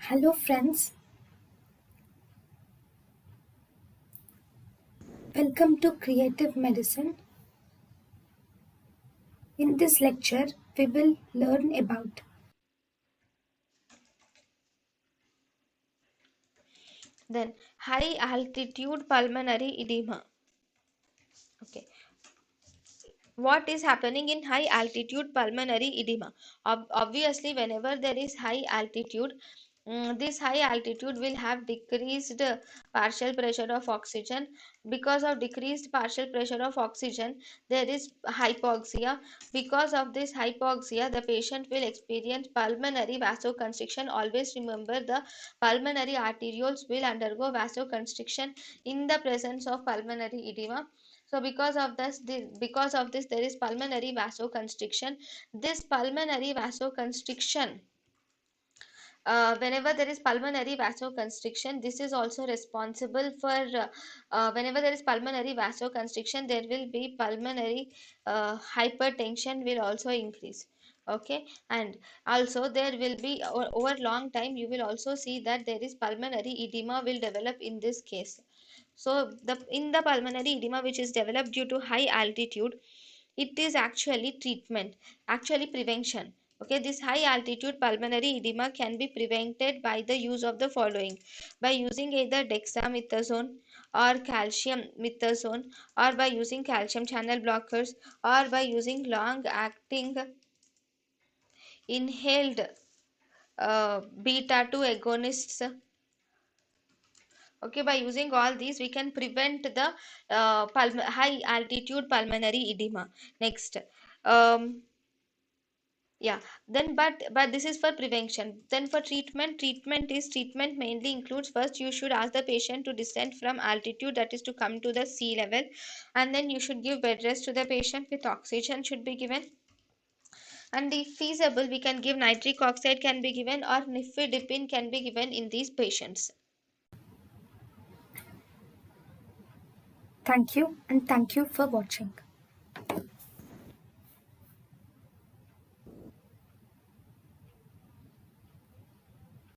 Hello friends, welcome to Creative Medicine. In this lecture, we will learn about Then high altitude pulmonary edema. Okay, what is happening in high altitude pulmonary edema? Obviously, whenever there is high altitude, this high altitude will have decreased partial pressure of oxygen. Because of decreased partial pressure of oxygen, there is hypoxia. Because of this hypoxia, the patient will experience pulmonary vasoconstriction. Always remember, the pulmonary arterioles will undergo vasoconstriction in the presence of pulmonary edema. So because of this, there is pulmonary vasoconstriction. This pulmonary vasoconstriction, whenever there is pulmonary vasoconstriction, this is also responsible for whenever there is pulmonary vasoconstriction, there will be pulmonary hypertension will also increase. Okay, and also there will be over long time, you will also see that there is pulmonary edema will develop in this case. So the in the pulmonary edema which is developed due to high altitude, it is actually treatment, actually prevention. Okay, this high altitude pulmonary edema can be prevented by the use of the following: by using either dexamethasone or calcium methasone, or by using calcium channel blockers, or by using long acting inhaled beta 2 agonists. Okay, by using all these we can prevent the high altitude pulmonary edema. Next, um, yeah, then but this is for prevention. Then for treatment mainly includes: first, you should ask the patient to descend from altitude, that is to come to the sea level, and then you should give bed rest to the patient with oxygen should be given. And if feasible, we can give nitric oxide can be given, or nifedipine can be given in these patients. thank you and thank you for watching.